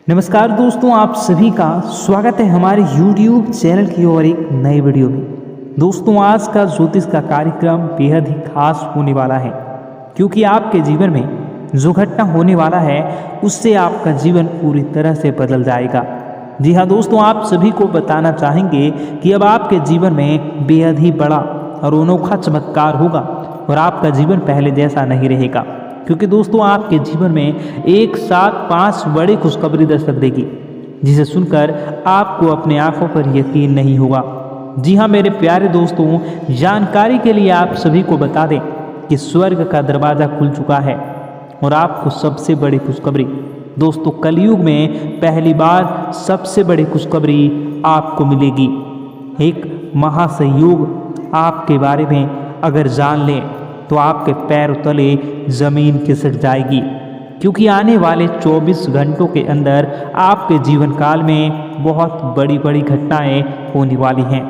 नमस्कार दोस्तों, आप सभी का स्वागत है हमारे YouTube चैनल की ओर एक नए वीडियो में। दोस्तों, आज का ज्योतिष का कार्यक्रम बेहद ही खास होने वाला है, क्योंकि आपके जीवन में जो घटना होने वाला है उससे आपका जीवन पूरी तरह से बदल जाएगा। जी हाँ दोस्तों, आप सभी को बताना चाहेंगे कि अब आपके जीवन में बेहद ही बड़ा और अनोखा चमत्कार होगा और आपका जीवन पहले जैसा नहीं रहेगा, क्योंकि दोस्तों आपके जीवन में एक साथ 5 बड़ी खुशखबरी दस्तक देगी, जिसे सुनकर आपको अपने आंखों पर यकीन नहीं होगा। जी हाँ मेरे प्यारे दोस्तों, जानकारी के लिए आप सभी को बता दें कि स्वर्ग का दरवाज़ा खुल चुका है और आपको सबसे बड़ी खुशखबरी दोस्तों, कलयुग में पहली बार सबसे बड़ी खुशखबरी आपको मिलेगी। एक महासंयोग आपके बारे में अगर जान लें तो आपके पैर तले ज़मीन खिसक जाएगी, क्योंकि आने वाले 24 घंटों के अंदर आपके जीवन काल में बहुत बड़ी बड़ी घटनाएं होने वाली हैं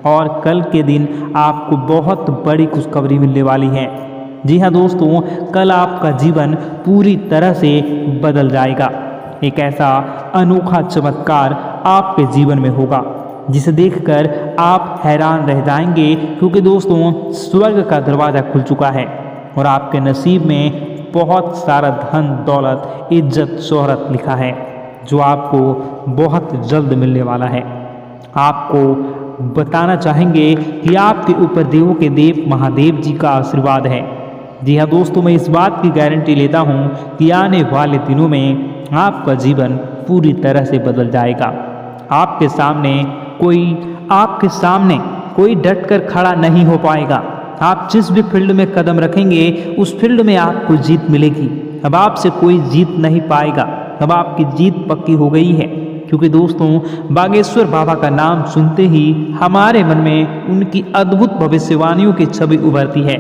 और कल के दिन आपको बहुत बड़ी खुशखबरी मिलने वाली है। जी हाँ दोस्तों, कल आपका जीवन पूरी तरह से बदल जाएगा। एक ऐसा अनोखा चमत्कार आपके जीवन में होगा जिसे देखकर आप हैरान रह जाएंगे, क्योंकि दोस्तों स्वर्ग का दरवाज़ा खुल चुका है और आपके नसीब में बहुत सारा धन दौलत इज्जत शोहरत लिखा है, जो आपको बहुत जल्द मिलने वाला है। आपको बताना चाहेंगे कि आपके ऊपर देवों के देव महादेव जी का आशीर्वाद है। जी हाँ दोस्तों, मैं इस बात की गारंटी लेता हूँ कि आने वाले दिनों में आपका जीवन पूरी तरह से बदल जाएगा। आपके सामने कोई डट कर खड़ा नहीं हो पाएगा। आप जिस भी फील्ड में कदम रखेंगे उस फील्ड में आपको जीत मिलेगी। अब आपसे कोई जीत नहीं पाएगा, अब आपकी जीत पक्की हो गई है, क्योंकि दोस्तों बागेश्वर बाबा का नाम सुनते ही हमारे मन में उनकी अद्भुत भविष्यवाणियों की छवि उभरती है।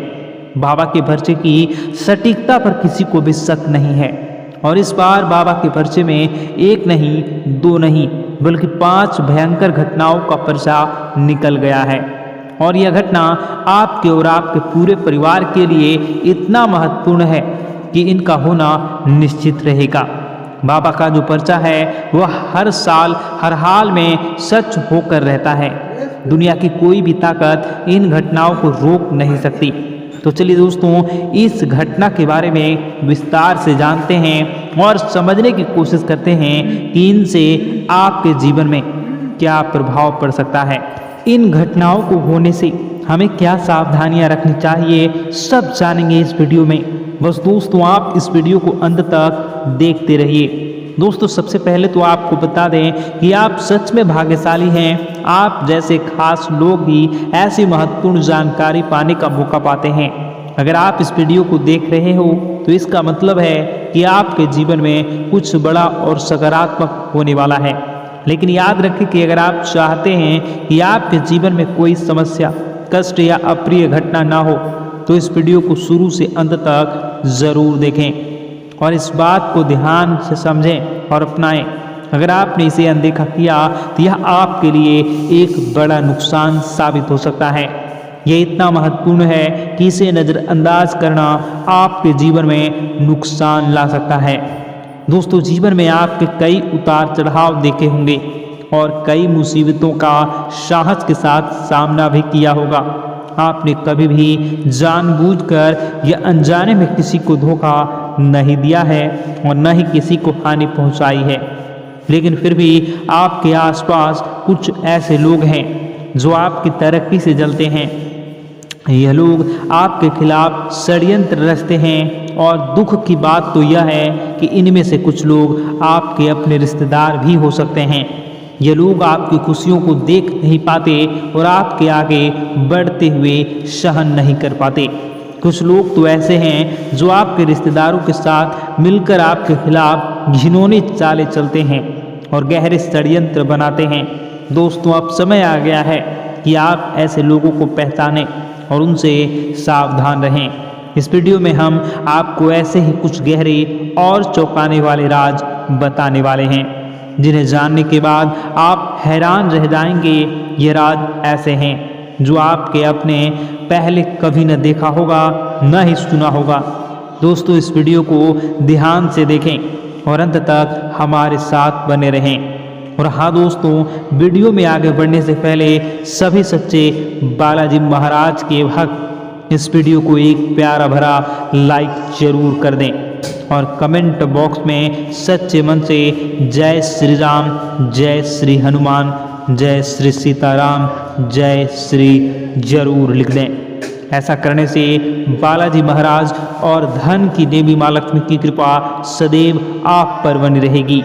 बाबा के पर्चे की सटीकता पर किसी को भी शक नहीं है और इस बार बाबा के पर्चे में एक नहीं, 2 नहीं, बल्कि 5 भयंकर घटनाओं का पर्चा निकल गया है और यह घटना आपके और आपके पूरे परिवार के लिए इतना महत्वपूर्ण है कि इनका होना निश्चित रहेगा। बाबा का जो पर्चा है वह हर साल हर हाल में सच होकर रहता है। दुनिया की कोई भी ताकत इन घटनाओं को रोक नहीं सकती। तो चलिए दोस्तों, इस घटना के बारे में विस्तार से जानते हैं और समझने की कोशिश करते हैं कि इनसे आपके जीवन में क्या प्रभाव पड़ सकता है। इन घटनाओं को होने से हमें क्या सावधानियां रखनी चाहिए, सब जानेंगे इस वीडियो में। बस दोस्तों आप इस वीडियो को अंत तक देखते रहिए। दोस्तों सबसे पहले तो आपको बता दें कि आप सच में भाग्यशाली हैं। आप जैसे खास लोग ही ऐसी महत्वपूर्ण जानकारी पाने का मौका पाते हैं। अगर आप इस वीडियो को देख रहे हो तो इसका मतलब है कि आपके जीवन में कुछ बड़ा और सकारात्मक होने वाला है। लेकिन याद रखें कि अगर आप चाहते हैं कि आपके जीवन में कोई समस्या, कष्ट या अप्रिय घटना ना हो तो इस वीडियो को शुरू से अंत तक ज़रूर देखें और इस बात को ध्यान से समझें और अपनाएं। अगर आपने इसे अनदेखा किया तो यह आपके लिए एक बड़ा नुकसान साबित हो सकता है। यह इतना महत्वपूर्ण है कि इसे नज़रअंदाज करना आपके जीवन में नुकसान ला सकता है। दोस्तों जीवन में आपके कई उतार चढ़ाव देखे होंगे और कई मुसीबतों का साहस के साथ सामना भी किया होगा। आपने कभी भी जानबूझकर या अनजाने में किसी को धोखा नहीं दिया है और न ही किसी को हानि पहुंचाई है, लेकिन फिर भी आपके आसपास कुछ ऐसे लोग हैं जो आपकी तरक्की से जलते हैं। यह लोग आपके खिलाफ षड्यंत्र रचते हैं और दुख की बात तो यह है कि इनमें से कुछ लोग आपके अपने रिश्तेदार भी हो सकते हैं। ये लोग आपकी खुशियों को देख नहीं पाते और आपके आगे बढ़ते हुए सहन नहीं कर पाते। कुछ लोग तो ऐसे हैं जो आपके रिश्तेदारों के साथ मिलकर आपके खिलाफ घिनौनी चालें चलते हैं और गहरे षड्यंत्र बनाते हैं। दोस्तों अब समय आ गया है कि आप ऐसे लोगों को पहचानें और उनसे सावधान रहें। इस वीडियो में हम आपको ऐसे ही कुछ गहरे और चौंकाने वाले राज बताने वाले हैं, जिन्हें जानने के बाद आप हैरान रह जाएंगे। ये राज ऐसे हैं जो आपके अपने पहले कभी न देखा होगा, न ही सुना होगा। दोस्तों इस वीडियो को ध्यान से देखें और अंत तक हमारे साथ बने रहें। और हाँ दोस्तों, वीडियो में आगे बढ़ने से पहले सभी सच्चे बालाजी महाराज के भक्त इस वीडियो को एक प्यारा भरा लाइक जरूर कर दें और कमेंट बॉक्स में सच्चे मन से जय श्री राम, जय श्री हनुमान, जय श्री सीताराम, जय श्री जरूर लिख दें। ऐसा करने से बालाजी महाराज और धन की देवी माँ लक्ष्मी की कृपा सदैव आप पर बनी रहेगी।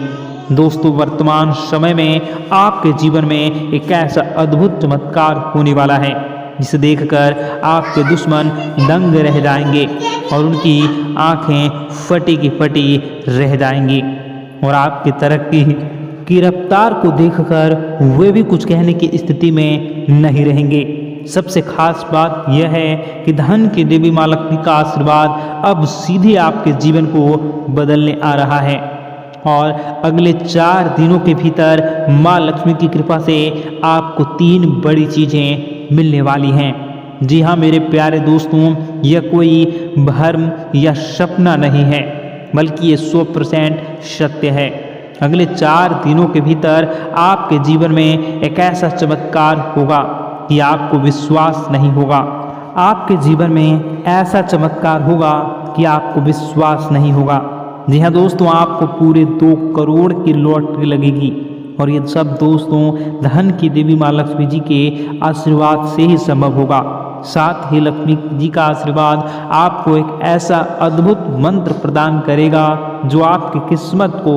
दोस्तों, वर्तमान समय में आपके जीवन में एक ऐसा अद्भुत चमत्कार होने वाला है जिसे देखकर आपके दुश्मन दंग रह जाएंगे और उनकी आंखें फटी की फटी रह जाएंगी और आपकी तरक्की की रफ्तार को देखकर वे भी कुछ कहने की स्थिति में नहीं रहेंगे। सबसे खास बात यह है कि धन की देवी माँ लक्ष्मी का आशीर्वाद अब सीधे आपके जीवन को बदलने आ रहा है और अगले 4 दिनों के भीतर माँ लक्ष्मी की कृपा से आपको 3 बड़ी चीज़ें मिलने वाली हैं। जी हाँ मेरे प्यारे दोस्तों, यह कोई भ्रम या सपना नहीं है, बल्कि ये 100% सत्य है। अगले 4 दिनों के भीतर आपके जीवन में एक ऐसा चमत्कार होगा कि आपको विश्वास नहीं होगा। आपके जीवन में ऐसा चमत्कार होगा कि आपको विश्वास नहीं होगा। जी हाँ दोस्तों, आपको पूरे 2 करोड़ की लॉटरी लगेगी और ये सब दोस्तों धन की देवी माँ लक्ष्मी जी के आशीर्वाद से ही संभव होगा। साथ ही लक्ष्मी जी का आशीर्वाद आपको एक ऐसा अद्भुत मंत्र प्रदान करेगा जो आपकी किस्मत को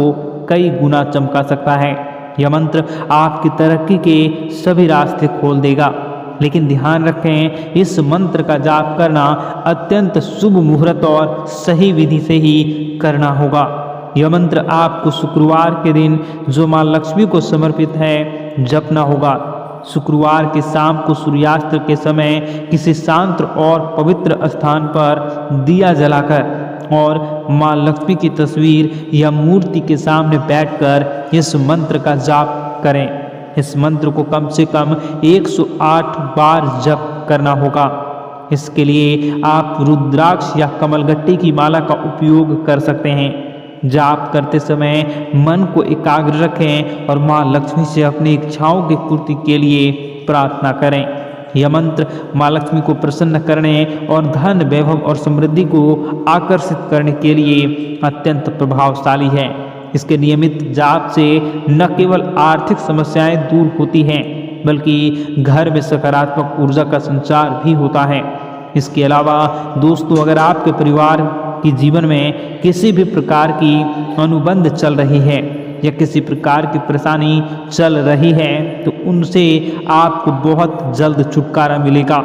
कई गुना चमका सकता है। यह मंत्र आपकी तरक्की के सभी रास्ते खोल देगा, लेकिन ध्यान रखें इस मंत्र का जाप करना अत्यंत शुभ मुहूर्त और सही विधि से ही करना होगा। यह मंत्र आपको शुक्रवार के दिन जो माँ लक्ष्मी को समर्पित है जपना होगा। शुक्रवार की शाम को सूर्यास्त के समय किसी शांत और पवित्र स्थान पर दिया जलाकर और माँ लक्ष्मी की तस्वीर या मूर्ति के सामने बैठकर इस मंत्र का जाप करें। इस मंत्र को कम से कम 108 बार जप करना होगा। इसके लिए आप रुद्राक्ष या कमलगट्टी की माला का उपयोग कर सकते हैं। जाप करते समय मन को एकाग्र रखें और माँ लक्ष्मी से अपनी इच्छाओं की पूर्ति के लिए प्रार्थना करें। यह मंत्र माँ लक्ष्मी को प्रसन्न करने और धन, वैभव और समृद्धि को आकर्षित करने के लिए अत्यंत प्रभावशाली है। इसके नियमित जाप से न केवल आर्थिक समस्याएं दूर होती हैं, बल्कि घर में सकारात्मक ऊर्जा का संचार भी होता है। इसके अलावा दोस्तों, अगर आपके परिवार के जीवन में किसी भी प्रकार की अनुबंध चल रही है या किसी प्रकार की परेशानी चल रही है तो उनसे आपको बहुत जल्द छुटकारा मिलेगा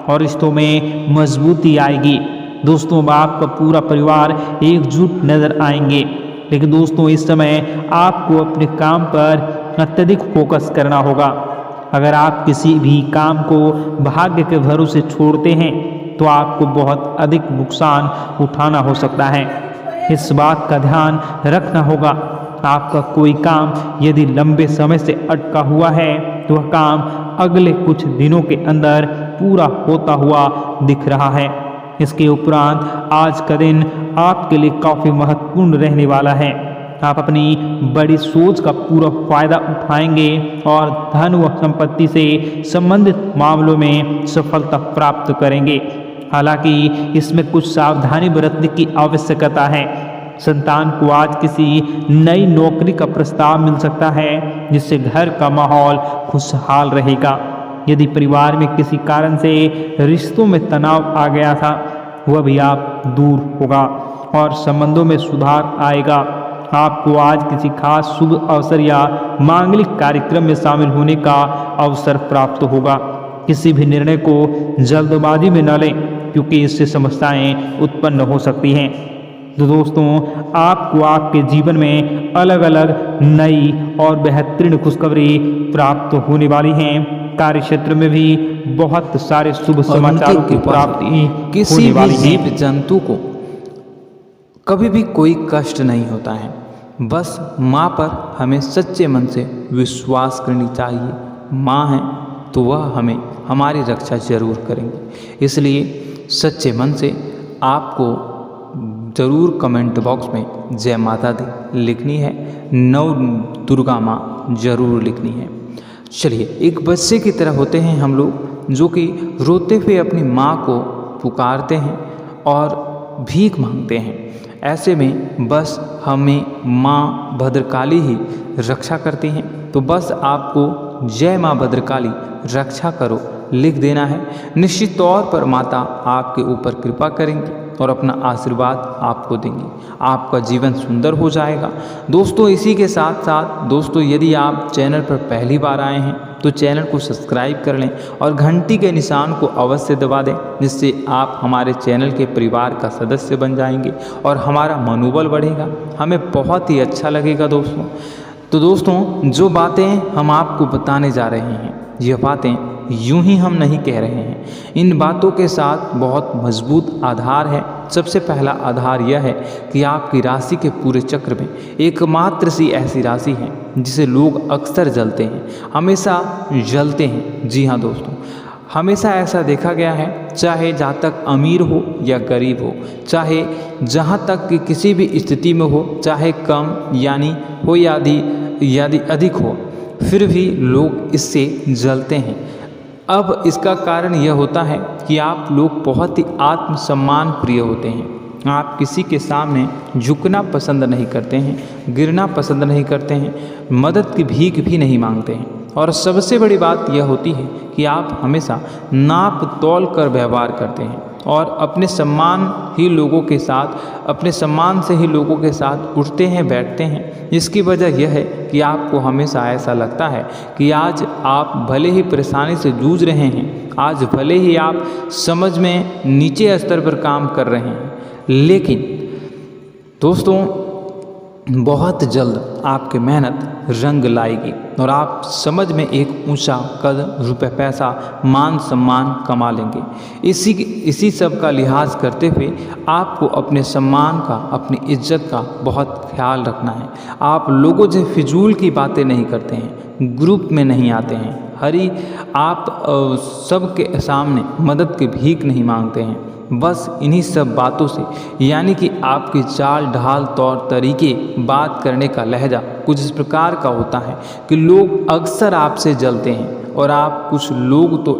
और रिश्तों में मजबूती आएगी। दोस्तों, आपका पूरा परिवार एकजुट नजर आएंगे। लेकिन दोस्तों, इस समय आपको अपने काम पर अत्यधिक फोकस करना होगा। अगर आप किसी भी काम को भाग्य के भरोसे छोड़ते हैं तो आपको बहुत अधिक नुकसान उठाना हो सकता है। इस बात का ध्यान रखना होगा। आपका कोई काम यदि लंबे समय से अटका हुआ है तो वह काम अगले कुछ दिनों के अंदर पूरा होता हुआ दिख रहा है। इसके उपरांत आज का दिन आपके लिए काफ़ी महत्वपूर्ण रहने वाला है। आप अपनी बड़ी सोच का पूरा फायदा उठाएंगे और धन व संपत्ति से संबंधित मामलों में सफलता प्राप्त करेंगे। हालांकि इसमें कुछ सावधानी बरतने की आवश्यकता है। संतान को आज किसी नई नौकरी का प्रस्ताव मिल सकता है जिससे घर का माहौल खुशहाल रहेगा। यदि परिवार में किसी कारण से रिश्तों में तनाव आ गया था वह भी आप दूर होगा और संबंधों में सुधार आएगा। आपको आज किसी खास शुभ अवसर या मांगलिक कार्यक्रम में शामिल होने का अवसर प्राप्त होगा। किसी भी निर्णय को जल्दबाजी में न लें क्योंकि इससे समस्याएं उत्पन्न हो सकती हैं। तो दोस्तों, आपको आपके जीवन में अलग अलग नई और बेहतरीन खुशखबरी प्राप्त होने वाली हैं। कार्य क्षेत्र में भी बहुत सारे शुभ समाचारों की प्राप्ति किसी भी जीव जंतु को कभी भी कोई कष्ट नहीं होता है। बस माँ पर हमें सच्चे मन से विश्वास करनी चाहिए। माँ है तो वह हमें हमारी रक्षा जरूर करेंगे। इसलिए सच्चे मन से आपको ज़रूर कमेंट बॉक्स में जय माता दी लिखनी है, नव दुर्गा माँ ज़रूर लिखनी है। चलिए, एक बच्चे की तरह होते हैं हम लोग जो कि रोते हुए अपनी माँ को पुकारते हैं और भीख मांगते हैं। ऐसे में बस हमें माँ भद्रकाली ही रक्षा करती हैं। तो बस आपको जय माँ भद्रकाली रक्षा करो लिख देना है। निश्चित तौर पर माता आपके ऊपर कृपा करेंगी और अपना आशीर्वाद आपको देंगी। आपका जीवन सुंदर हो जाएगा। दोस्तों, इसी के साथ साथ दोस्तों, यदि आप चैनल पर पहली बार आए हैं तो चैनल को सब्सक्राइब कर लें और घंटी के निशान को अवश्य दबा दें, जिससे आप हमारे चैनल के परिवार का सदस्य बन जाएंगे और हमारा मनोबल बढ़ेगा। हमें बहुत ही अच्छा लगेगा दोस्तों। तो दोस्तों, जो बातें हम आपको बताने जा रहे हैं, यह बातें यूं ही हम नहीं कह रहे हैं। इन बातों के साथ बहुत मजबूत आधार है। सबसे पहला आधार यह है कि आपकी राशि के पूरे चक्र में एकमात्र सी ऐसी राशि है जिसे लोग अक्सर जलते हैं, हमेशा जलते हैं। जी हाँ दोस्तों, हमेशा ऐसा देखा गया है, चाहे जातक अमीर हो या गरीब हो, चाहे जहाँ तक कि किसी भी स्थिति में हो, चाहे कम यानी हो या अधिक हो, फिर भी लोग इससे जलते हैं। अब इसका कारण यह होता है कि आप लोग बहुत ही आत्मसम्मान प्रिय होते हैं। आप किसी के सामने झुकना पसंद नहीं करते हैं, गिरना पसंद नहीं करते हैं, मदद की भीख भी नहीं मांगते हैं। और सबसे बड़ी बात यह होती है कि आप हमेशा नाप तौल कर व्यवहार करते हैं और अपने सम्मान से ही लोगों के साथ उठते हैं, बैठते हैं। इसकी वजह यह है कि आपको हमेशा ऐसा लगता है कि आज आप भले ही परेशानी से जूझ रहे हैं, आज भले ही आप समझ में नीचे स्तर पर काम कर रहे हैं, लेकिन दोस्तों बहुत जल्द आपकी मेहनत रंग लाएगी और आप समझ में एक ऊंचा कद, रुपए, पैसा, मान सम्मान कमा लेंगे। इसी सब का लिहाज करते हुए आपको अपने सम्मान का, अपनी इज्जत का बहुत ख्याल रखना है। आप लोगों से फिजूल की बातें नहीं करते हैं, ग्रुप में नहीं आते हैं, आप सबके सामने मदद की भीख नहीं मांगते हैं। बस इन्हीं सब बातों से, यानी कि आपकी चाल ढाल, तौर तरीके, बात करने का लहजा कुछ इस प्रकार का होता है कि लोग अक्सर आपसे जलते हैं और कुछ लोग तो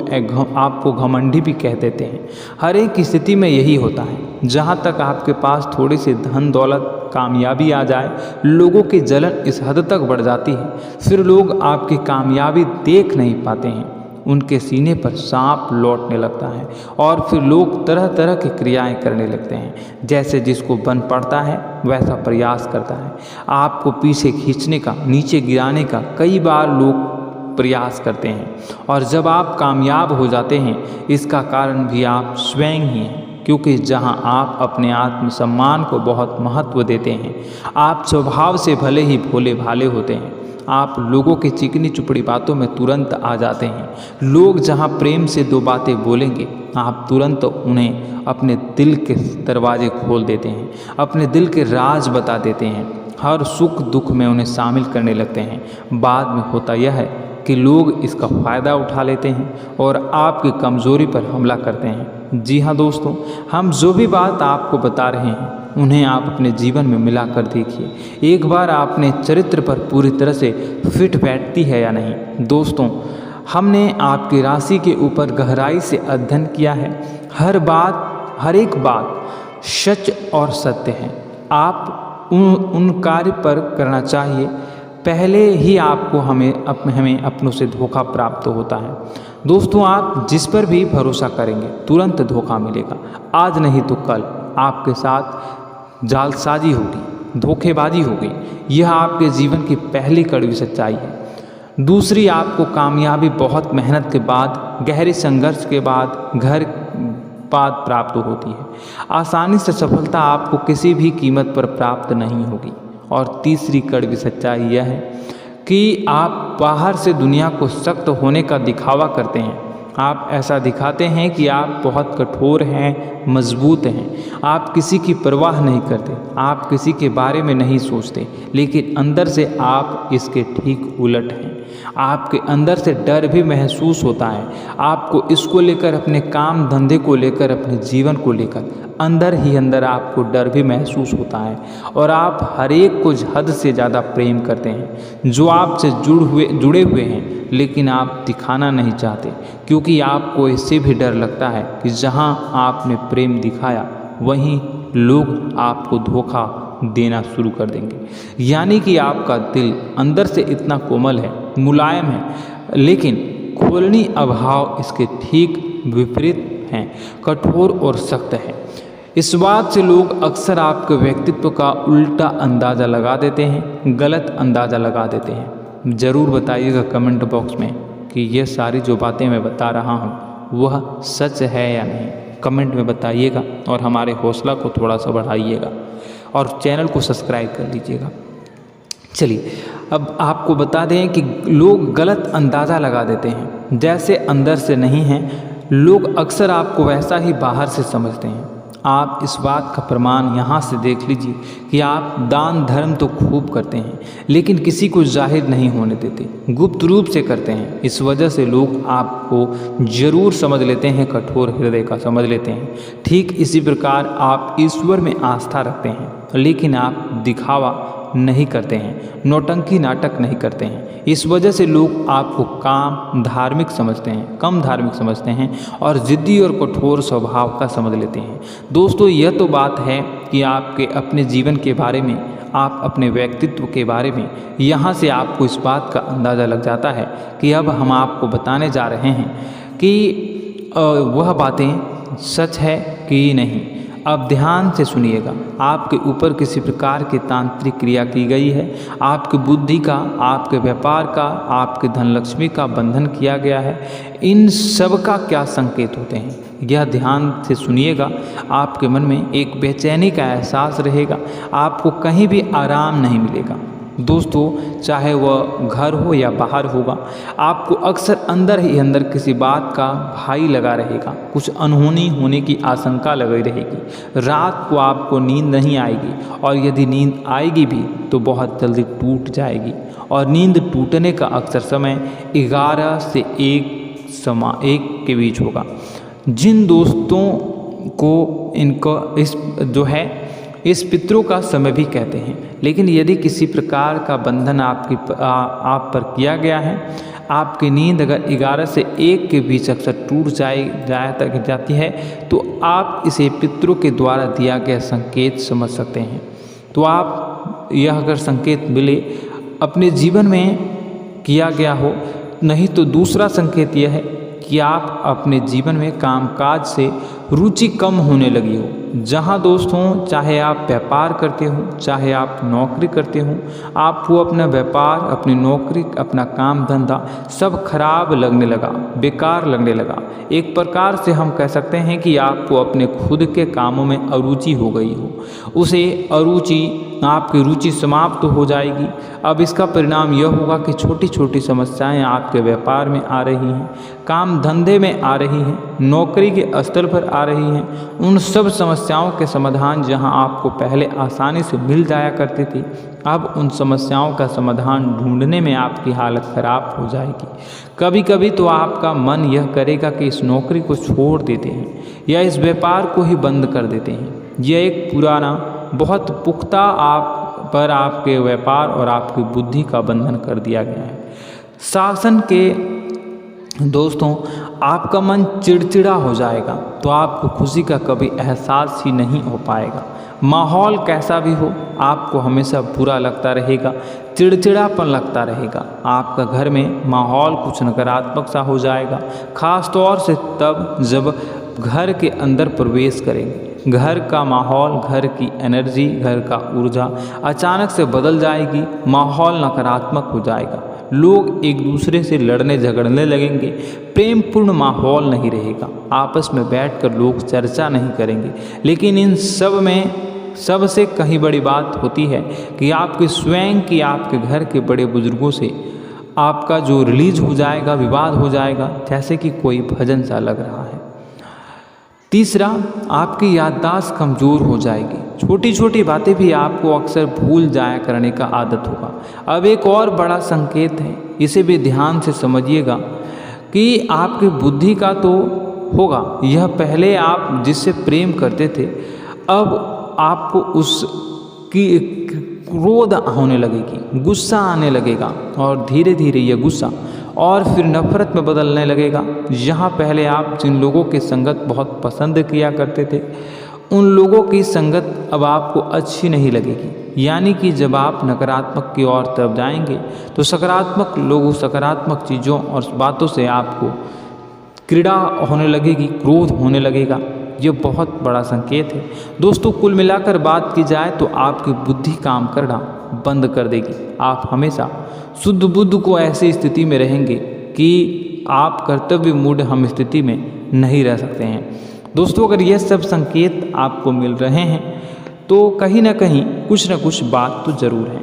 आपको घमंडी भी कह देते हैं। हर एक स्थिति में यही होता है। जहाँ तक आपके पास थोड़ी सी धन दौलत, कामयाबी आ जाए, लोगों की जलन इस हद तक बढ़ जाती है, फिर लोग आपकी कामयाबी देख नहीं पाते हैं। उनके सीने पर सांप लौटने लगता है और फिर लोग तरह तरह की क्रियाएं करने लगते हैं। जैसे जिसको बन पड़ता है वैसा प्रयास करता है। आपको पीछे खींचने का, नीचे गिराने का कई बार लोग प्रयास करते हैं और जब आप कामयाब हो जाते हैं, इसका कारण भी आप स्वयं ही हैं। क्योंकि जहां आप अपने आत्मसम्मान को बहुत महत्व देते हैं, आप स्वभाव से भले ही भोले भाले होते हैं, आप लोगों की चिकनी चुपड़ी बातों में तुरंत आ जाते हैं। लोग जहां प्रेम से दो बातें बोलेंगे, आप तुरंत उन्हें अपने दिल के दरवाजे खोल देते हैं, अपने दिल के राज बता देते हैं, हर सुख दुख में उन्हें शामिल करने लगते हैं। बाद में होता यह है कि लोग इसका फ़ायदा उठा लेते हैं और आपकी कमज़ोरी पर हमला करते हैं। जी हाँ दोस्तों, हम जो भी बात आपको बता रहे हैं उन्हें आप अपने जीवन में मिलाकर देखिए। एक बार आपने चरित्र पर पूरी तरह से फिट बैठती है या नहीं। दोस्तों, हमने आपकी राशि के ऊपर गहराई से अध्ययन किया है। हर एक बात सच और सत्य है। आप उन कार्य पर करना चाहिए, पहले ही आपको हमें अपनों से धोखा प्राप्त होता है। दोस्तों, आप जिस पर भी भरोसा करेंगे तुरंत धोखा मिलेगा। आज नहीं तो कल आपके साथ जालसाजी होगी, धोखेबाजी होगी। यह आपके जीवन की पहली कड़वी सच्चाई है। दूसरी, आपको कामयाबी बहुत मेहनत के बाद, गहरे संघर्ष के बाद प्राप्त होती है। आसानी से सफलता आपको किसी भी कीमत पर प्राप्त नहीं होगी। और तीसरी कड़वी सच्चाई यह है कि आप बाहर से दुनिया को सख्त होने का दिखावा करते हैं। आप ऐसा दिखाते हैं कि आप बहुत कठोर हैं, मजबूत हैं। आप किसी की परवाह नहीं करते, आप किसी के बारे में नहीं सोचते, लेकिन अंदर से आप इसके ठीक उलट हैं। आपके अंदर से डर भी महसूस होता है। आपको इसको लेकर, अपने काम धंधे को लेकर, अपने जीवन को लेकर अंदर ही अंदर आपको डर भी महसूस होता है और आप हर एक को हद से ज़्यादा प्रेम करते हैं। जो आपसे जुड़े हुए हैं लेकिन आप दिखाना नहीं चाहते, क्योंकि आपको इससे भी डर लगता है कि जहां आपने प्रेम दिखाया वहीं लोग आपको धोखा देना शुरू कर देंगे। यानी कि आपका दिल अंदर से इतना कोमल है, मुलायम है, लेकिन खोलनी अभाव इसके ठीक विपरीत हैं, कठोर और सख्त है। इस बात से लोग अक्सर आपके व्यक्तित्व का उल्टा अंदाज़ा लगा देते हैं, गलत अंदाज़ा लगा देते हैं। ज़रूर बताइएगा कमेंट बॉक्स में कि ये सारी जो बातें मैं बता रहा हूँ वह सच है या नहीं। कमेंट में बताइएगा और हमारे हौसला को थोड़ा सा बढ़ाइएगा और चैनल को सब्सक्राइब कर लीजिएगा। चलिए अब आपको बता दें कि लोग गलत अंदाज़ा लगा देते हैं। जैसे अंदर से नहीं हैं लोग अक्सर आपको वैसा ही बाहर से समझते हैं। आप इस बात का प्रमाण यहाँ से देख लीजिए कि आप दान धर्म तो खूब करते हैं लेकिन किसी को जाहिर नहीं होने देते, गुप्त रूप से करते हैं। इस वजह से लोग आपको ज़रूर समझ लेते हैं, कठोर हृदय का समझ लेते हैं। ठीक इसी प्रकार आप ईश्वर में आस्था रखते हैं लेकिन आप दिखावा नहीं करते हैं, नौटंकी नाटक नहीं करते हैं। इस वजह से लोग आपको कम धार्मिक समझते हैं और ज़िद्दी और कठोर स्वभाव का समझ लेते हैं। दोस्तों यह तो बात है कि आपके अपने जीवन के बारे में, आप अपने व्यक्तित्व के बारे में, यहाँ से आपको इस बात का अंदाज़ा लग जाता है कि अब हम आपको बताने जा रहे हैं कि वह बातें सच है कि नहीं। अब ध्यान से सुनिएगा। आपके ऊपर किसी प्रकार की तांत्रिक क्रिया की गई है, आपकी बुद्धि का, आपके व्यापार का, आपके धनलक्ष्मी का बंधन किया गया है। इन सब का क्या संकेत होते हैं यह ध्यान से सुनिएगा। आपके मन में एक बेचैनी का एहसास रहेगा, आपको कहीं भी आराम नहीं मिलेगा। दोस्तों चाहे वह घर हो या बाहर होगा, आपको अक्सर अंदर ही अंदर किसी बात का भय लगा रहेगा, कुछ अनहोनी होने की आशंका लगी रहेगी। रात को आपको नींद नहीं आएगी और यदि नींद आएगी भी तो बहुत जल्दी टूट जाएगी और नींद टूटने का अक्सर समय 11 से 1 के बीच होगा। जिन दोस्तों को इस पितरों का समय भी कहते हैं, लेकिन यदि किसी प्रकार का बंधन आप पर किया गया है, आपकी नींद अगर 11 से 1 के बीच अक्सर टूट जाती है तो आप इसे पितरों के द्वारा दिया गया संकेत समझ सकते हैं। तो आप यह अगर संकेत मिले अपने जीवन में किया गया हो, नहीं तो दूसरा संकेत यह है कि आप अपने जीवन में कामकाज से रुचि कम होने लगी हो। जहाँ दोस्तों चाहे आप व्यापार करते हो, चाहे आप नौकरी करते हो, आपको अपना व्यापार, अपनी नौकरी, अपना काम धंधा सब खराब लगने लगा, बेकार लगने लगा। एक प्रकार से हम कह सकते हैं कि आपको अपने खुद के कामों में अरुचि हो गई हो। उसे आपकी रुचि समाप्त हो जाएगी। अब इसका परिणाम यह होगा कि छोटी छोटी समस्याएं आपके व्यापार में आ रही हैं, काम धंधे में आ रही हैं, नौकरी के स्तर पर आ रही हैं। उन सब समस्याओं के समाधान जहां आपको पहले आसानी से मिल जाया करती थी, अब उन समस्याओं का समाधान ढूंढने में आपकी हालत खराब हो जाएगी। कभी कभी तो आपका मन यह करेगा कि इस नौकरी को छोड़ देते हैं या इस व्यापार को ही बंद कर देते हैं। यह एक पुराना बहुत पुख्ता आपके व्यापार और आपकी बुद्धि का बंधन कर दिया गया है। शासन के दोस्तों आपका मन चिड़चिड़ा हो जाएगा तो आपको खुशी का कभी एहसास ही नहीं हो पाएगा। माहौल कैसा भी हो आपको हमेशा बुरा लगता रहेगा, चिड़चिड़ापन लगता रहेगा। आपका घर में माहौल कुछ नकारात्मक सा हो जाएगा, ख़ास तौर से तब जब घर के अंदर प्रवेश करेंगे। घर का माहौल, घर की एनर्जी, घर का ऊर्जा अचानक से बदल जाएगी, माहौल नकारात्मक हो जाएगा। लोग एक दूसरे से लड़ने झगड़ने लगेंगे, प्रेमपूर्ण माहौल नहीं रहेगा, आपस में बैठकर लोग चर्चा नहीं करेंगे। लेकिन इन सब में सबसे कहीं बड़ी बात होती है कि आपके स्वयं की, आपके घर के बड़े बुजुर्गों से आपका जो रिलीज हो जाएगा, विवाद हो जाएगा, जैसे कि कोई भजन सा लग रहा है। तीसरा, आपकी याददाश्त कमज़ोर हो जाएगी, छोटी छोटी बातें भी आपको अक्सर भूल जाया करने का आदत होगा। अब एक और बड़ा संकेत है, इसे भी ध्यान से समझिएगा कि आपकी बुद्धि का तो होगा यह पहले आप जिससे प्रेम करते थे अब आपको उसकी क्रोध होने लगेगी, गुस्सा आने लगेगा और धीरे धीरे यह गुस्सा और फिर नफरत में बदलने लगेगा। यहाँ पहले आप जिन लोगों की संगत बहुत पसंद किया करते थे उन लोगों की संगत अब आपको अच्छी नहीं लगेगी। यानी कि जब आप नकारात्मक की ओर तरफ जाएंगे तो सकारात्मक लोगों, सकारात्मक चीज़ों और बातों से आपको क्रीड़ा होने लगेगी, क्रोध होने लगेगा। ये बहुत बड़ा संकेत है दोस्तों। कुल मिलाकर बात की जाए तो आपकी बुद्धि काम करना बंद कर देगी। आप हमेशा शुद्ध बुद्ध को ऐसी स्थिति में रहेंगे कि आप कर्तव्य मूड हम स्थिति में नहीं रह सकते हैं। दोस्तों अगर यह सब संकेत आपको मिल रहे हैं तो कहीं ना कहीं कुछ ना कुछ बात तो ज़रूर है।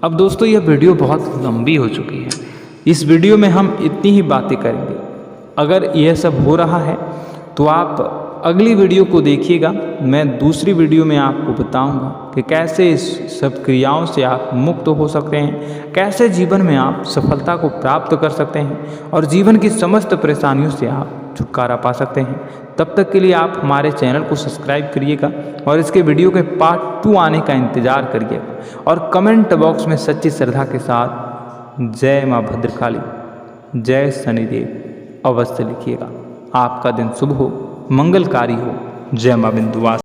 अब दोस्तों यह वीडियो बहुत लंबी हो चुकी है, इस वीडियो में हम इतनी ही बातें करेंगे। अगर यह सब हो रहा है तो आप अगली वीडियो को देखिएगा। मैं दूसरी वीडियो में आपको बताऊंगा कि कैसे इस सब क्रियाओं से आप मुक्त हो सकते हैं, कैसे जीवन में आप सफलता को प्राप्त कर सकते हैं और जीवन की समस्त परेशानियों से आप छुटकारा पा सकते हैं। तब तक के लिए आप हमारे चैनल को सब्सक्राइब करिएगा और इसके वीडियो के पार्ट 2 आने का इंतज़ार करिएगा और कमेंट बॉक्स में सच्ची श्रद्धा के साथ जय माँ भद्रकाली, जय शनिदेव अवश्य लिखिएगा। आपका दिन शुभ हो, मंगलकारी हो। जय माँ विंध्यवासिनी।